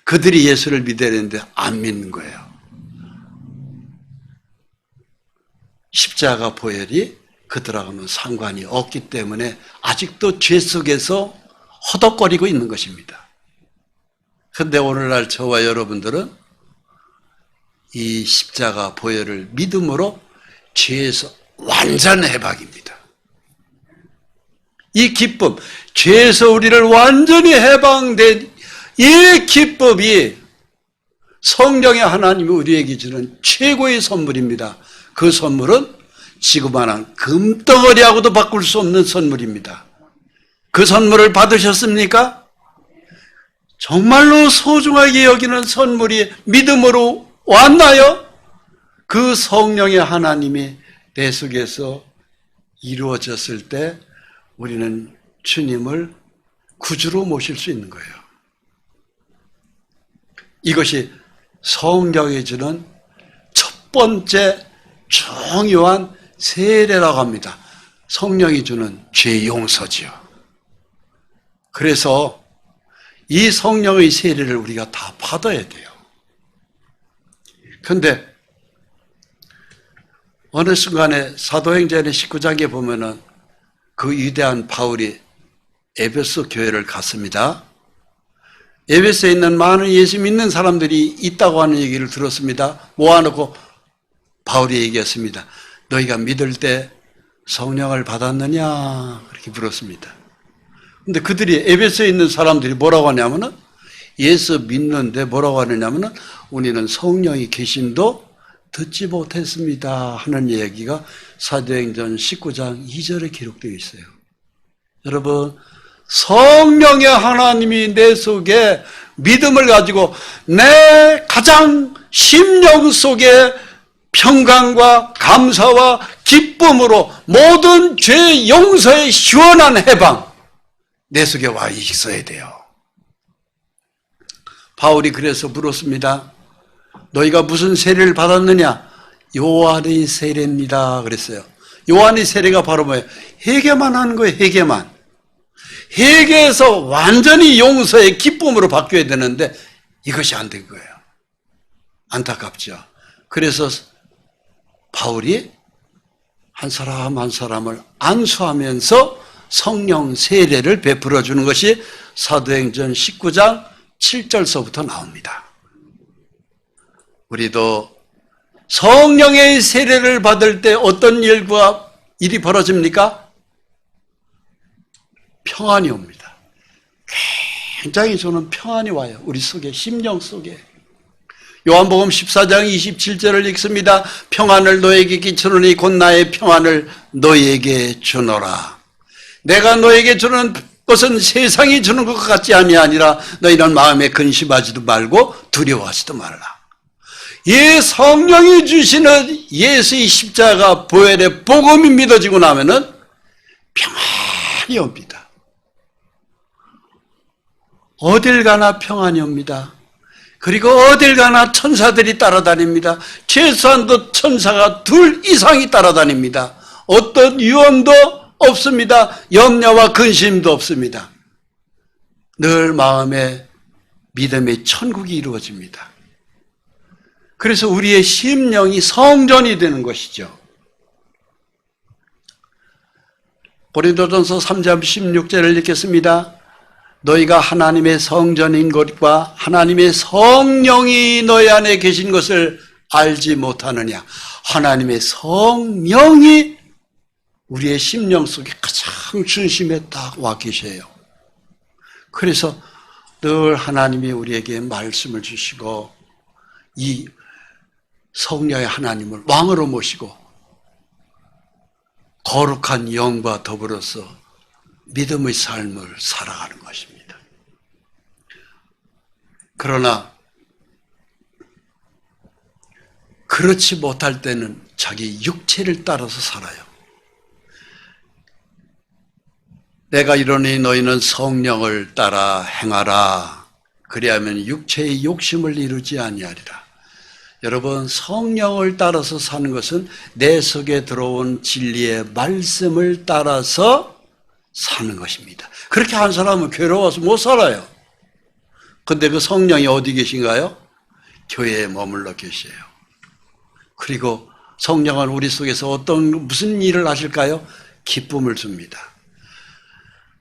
그들이 예수를 믿어야 되는데 안 믿는 거예요. 십자가 보혈이 그들하고는 상관이 없기 때문에 아직도 죄 속에서 허덕거리고 있는 것입니다. 그런데 오늘날 저와 여러분들은 이 십자가 보혈을 믿음으로 죄에서 완전 해방입니다. 이 기쁨, 죄에서 우리를 완전히 해방된 이 기쁨이 성령의 하나님이 우리에게 주는 최고의 선물입니다. 그 선물은 지구만한 금덩어리하고도 바꿀 수 없는 선물입니다. 그 선물을 받으셨습니까? 정말로 소중하게 여기는 선물이 믿음으로 왔나요? 그 성령의 하나님이 내 속에서 이루어졌을 때 우리는 주님을 구주로 모실 수 있는 거예요. 이것이 성령이 주는 첫 번째 중요한 세례라고 합니다. 성령이 주는 죄 용서지요. 그래서 이 성령의 세례를 우리가 다 받아야 돼요. 그런데 어느 순간에 사도행전의 19장에 보면은 그 위대한 바울이 에베소 교회를 갔습니다. 에베소에 있는 많은 예수 믿는 사람들이 있다고 하는 얘기를 들었습니다. 모아놓고 바울이 얘기했습니다. 너희가 믿을 때 성령을 받았느냐? 그렇게 물었습니다. 근데 그들이 에베소에 있는 사람들이 뭐라고 하냐면은 예수 믿는데 뭐라고 하느냐면은 우리는 성령이 계심도 듣지 못했습니다 하는 얘기가 사도행전 19장 2절에 기록되어 있어요. 여러분, 성령의 하나님이 내 속에 믿음을 가지고 내 가장 심령 속에 평강과 감사와 기쁨으로 모든 죄 용서의 시원한 해방 내 속에 와 있어야 돼요. 바울이 그래서 물었습니다. 너희가 무슨 세례를 받았느냐? 요한의 세례입니다. 그랬어요. 요한의 세례가 바로 뭐예요? 회개만 하는 거예요. 회개만. 회개에서 완전히 용서의 기쁨으로 바뀌어야 되는데 이것이 안 된 거예요. 안타깝죠. 그래서 바울이 한 사람 한 사람을 안수하면서 성령 세례를 베풀어 주는 것이 사도행전 19장 7절서부터 나옵니다. 우리도 성령의 세례를 받을 때 어떤 일이 벌어집니까? 평안이 옵니다. 굉장히 저는 평안이 와요. 우리 속에, 심령 속에. 요한복음 14장 27절을 읽습니다. 평안을 너에게 끼치노니 곧 나의 평안을 너에게 주노라. 내가 너에게 주는 것은 세상이 주는 것 같지 아니하니라. 너희는 마음에 근심하지도 말고 두려워하지도 말라. 이 성령이 주시는 예수의 십자가 보혈의 복음이 믿어지고 나면은 평안이 옵니다. 어딜 가나 평안이 옵니다. 그리고 어딜 가나 천사들이 따라다닙니다. 최소한도 천사가 2 이상이 따라다닙니다. 어떤 위험도 없습니다. 염려와 근심도 없습니다. 늘 마음에 믿음의 천국이 이루어집니다. 그래서 우리의 심령이 성전이 되는 것이죠. 고린도전서 3장 16절을 읽겠습니다. 너희가 하나님의 성전인 것과 하나님의 성령이 너희 안에 계신 것을 알지 못하느냐. 하나님의 성령이 우리의 심령 속에 가장 중심에 딱 와 계셔요. 그래서 늘 하나님이 우리에게 말씀을 주시고 이 성령의 하나님을 왕으로 모시고 거룩한 영과 더불어서 믿음의 삶을 살아가는 것입니다. 그러나 그렇지 못할 때는 자기 육체를 따라서 살아요. 내가 이러니 너희는 성령을 따라 행하라. 그리하면 육체의 욕심을 이루지 아니하리라. 여러분, 성령을 따라서 사는 것은 내 속에 들어온 진리의 말씀을 따라서 사는 것입니다. 그렇게 한 사람은 괴로워서 못 살아요. 근데 그 성령이 어디 계신가요? 교회에 머물러 계세요. 그리고 성령은 우리 속에서 무슨 일을 하실까요? 기쁨을 줍니다.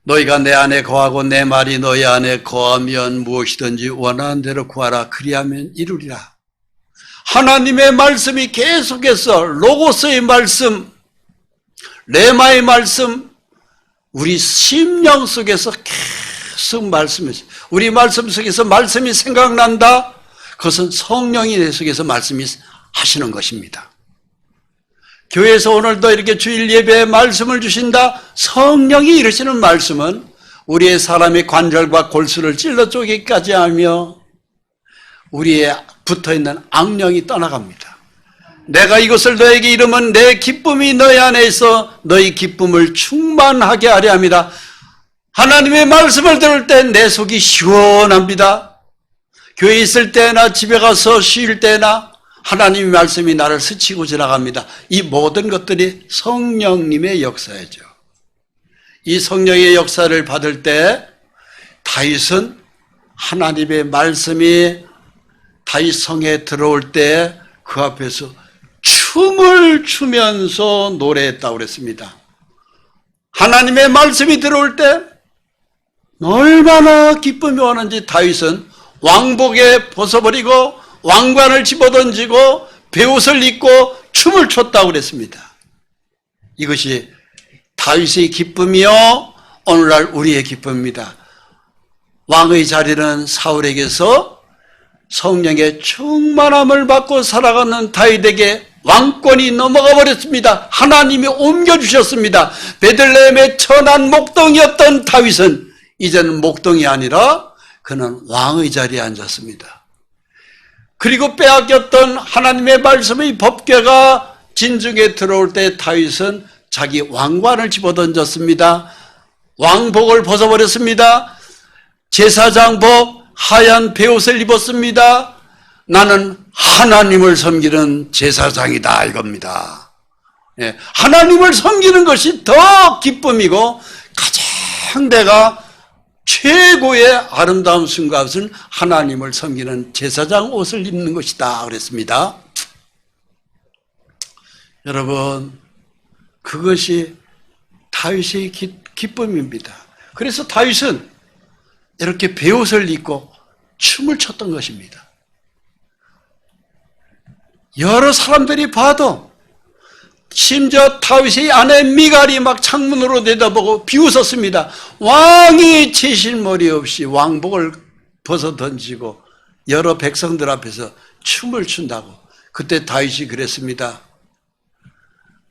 너희가 내 안에 거하고 내 말이 너희 안에 거하면 무엇이든지 원하는 대로 구하라. 그리하면 이루리라. 하나님의 말씀이 계속해서 로고스의 말씀, 레마의 말씀, 우리 심령 속에서 계속 말씀이죠. 우리 말씀 속에서 말씀이 생각난다? 그것은 성령이 내 속에서 말씀이 하시는 것입니다. 교회에서 오늘도 이렇게 주일 예배에 말씀을 주신다? 성령이 이르시는 말씀은 우리의 사람의 관절과 골수를 찔러 쪼개기까지 하며 우리의 붙어있는 악령이 떠나갑니다. 내가 이것을 너에게 이르면 내 기쁨이 너희 안에 있어 너희 기쁨을 충만하게 하려 합니다. 하나님의 말씀을 들을 때 내 속이 시원합니다. 교회에 있을 때나 집에 가서 쉴 때나 하나님의 말씀이 나를 스치고 지나갑니다. 이 모든 것들이 성령님의 역사이죠. 이 성령의 역사를 받을 때 다윗은 하나님의 말씀이 다윗 성에 들어올 때 그 앞에서 춤을 추면서 노래했다고 그랬습니다. 하나님의 말씀이 들어올 때 얼마나 기쁨이 오는지 다윗은 왕복에 벗어버리고 왕관을 집어던지고 베옷을 입고 춤을 췄다고 그랬습니다. 이것이 다윗의 기쁨이요 오늘날 우리의 기쁨입니다. 왕의 자리는 사울에게서 성령의 충만함을 받고 살아가는 다윗에게 왕권이 넘어가 버렸습니다. 하나님이 옮겨주셨습니다. 베들레헴의 천한 목동이었던 다윗은 이제는 목동이 아니라 그는 왕의 자리에 앉았습니다. 그리고 빼앗겼던 하나님의 말씀의 법궤가 진중에 들어올 때 다윗은 자기 왕관을 집어던졌습니다. 왕복을 벗어버렸습니다. 제사장복 하얀 베옷을 입었습니다. 나는 하나님을 섬기는 제사장이다 이겁니다. 예, 하나님을 섬기는 것이 더 기쁨이고 가장 내가 최고의 아름다운 순간은 하나님을 섬기는 제사장 옷을 입는 것이다 그랬습니다. 여러분, 그것이 다윗의 기쁨입니다. 그래서 다윗은 이렇게 베옷을 입고 춤을 췄던 것입니다. 여러 사람들이 봐도 심지어 다윗의 아내 미갈이 막 창문으로 내다보고 비웃었습니다. 왕이 채신머리 없이 왕복을 벗어 던지고 여러 백성들 앞에서 춤을 춘다고. 그때 다윗이 그랬습니다.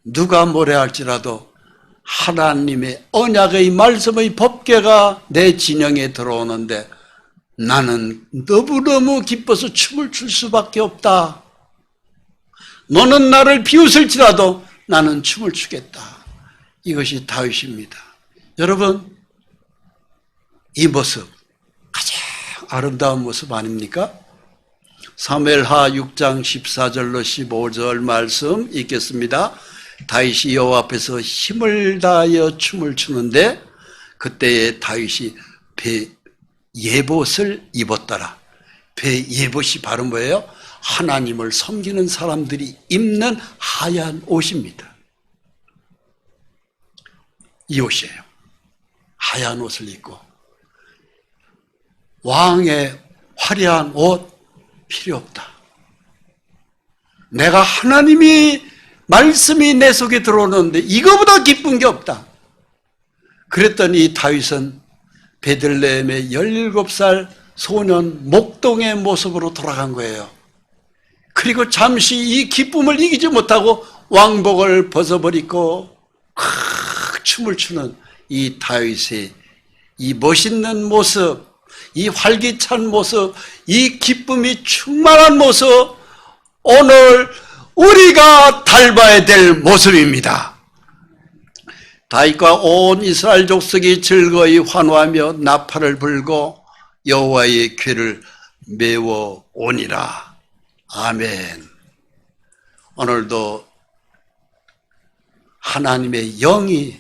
누가 뭐라 할지라도 하나님의 언약의 말씀의 법궤가 내 진영에 들어오는데 나는 너무너무 기뻐서 춤을 출 수밖에 없다. 너는 나를 비웃을지라도 나는 춤을 추겠다. 이것이 다윗입니다. 여러분, 이 모습 가장 아름다운 모습 아닙니까? 사무엘하 6장 14절로 15절 말씀 읽겠습니다. 다윗이 여호와 앞에서 힘을 다하여 춤을 추는데 그때에 다윗이 배 예봇을 입었더라. 배 예봇이 바로 뭐예요? 하나님을 섬기는 사람들이 입는 하얀 옷입니다. 이 옷이에요. 하얀 옷을 입고 왕의 화려한 옷 필요 없다. 내가 하나님이 말씀이 내 속에 들어오는데 이거보다 기쁜 게 없다. 그랬더니 다윗은 베들레헴의 17살 소년 목동의 모습으로 돌아간 거예요. 그리고 잠시 이 기쁨을 이기지 못하고 왕복을 벗어버리고 춤을 추는 이 다윗의 이 멋있는 모습, 이 활기찬 모습, 이 기쁨이 충만한 모습, 오늘 우리가 닮아야 될 모습입니다. 다윗과 온 이스라엘 족속이 즐거이 환호하며 나팔을 불고 여호와의 궤를 메워 오니라. 아멘. 오늘도 하나님의 영이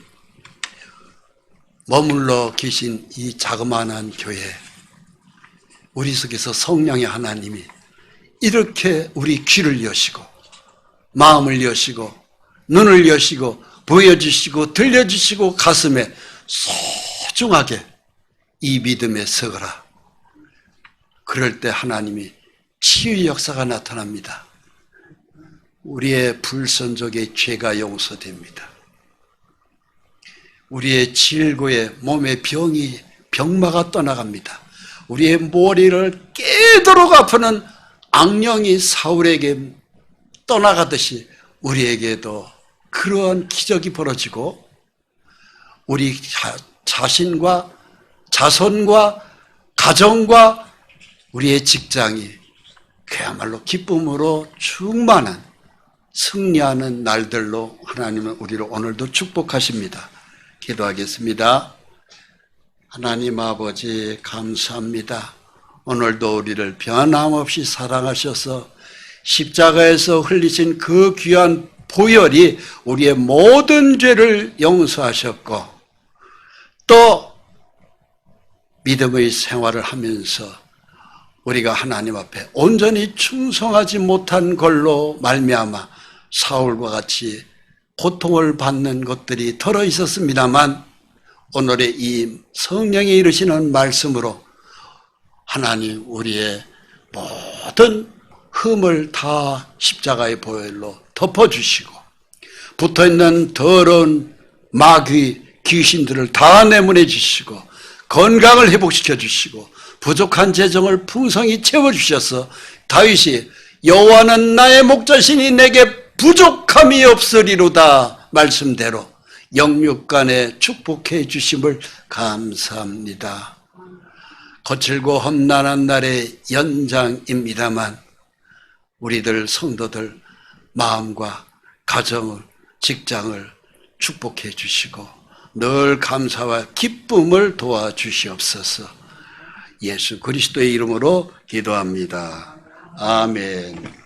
머물러 계신 이 자그마한 교회, 우리 속에서 성령의 하나님이 이렇게 우리 귀를 여시고 마음을 여시고 눈을 여시고 보여주시고 들려주시고 가슴에 소중하게 이 믿음에 서거라. 그럴 때 하나님이 치유의 역사가 나타납니다. 우리의 불선족의 죄가 용서됩니다. 우리의 질고에 몸의 병마가 떠나갑니다. 우리의 머리를 깨도록 아프는 악령이 사울에게 떠나가듯이 우리에게도 그러한 기적이 벌어지고 우리 자신과 자손과 가정과 우리의 직장이 그야말로 기쁨으로 충만한 승리하는 날들로 하나님은 우리를 오늘도 축복하십니다. 기도하겠습니다. 하나님 아버지 감사합니다. 오늘도 우리를 변함없이 사랑하셔서 십자가에서 흘리신 그 귀한 보혈이 우리의 모든 죄를 용서하셨고 또 믿음의 생활을 하면서 우리가 하나님 앞에 온전히 충성하지 못한 걸로 말미암아 사울과 같이 고통을 받는 것들이 덜어 있었습니다만 오늘의 이 성령이 이루시는 말씀으로 하나님 우리의 모든 흠을 다 십자가의 보혈로 덮어주시고 붙어있는 더러운 마귀 귀신들을 다 내보내 주시고 건강을 회복시켜 주시고 부족한 재정을 풍성히 채워주셔서 다윗이 여호와는 나의 목자시니 내게 부족함이 없으리로다 말씀대로 영육간에 축복해 주심을 감사합니다. 거칠고 험난한 날의 연장입니다만 우리들 성도들 마음과 가정을 직장을 축복해 주시고 늘 감사와 기쁨을 도와주시옵소서. 예수 그리스도의 이름으로 기도합니다. 아멘.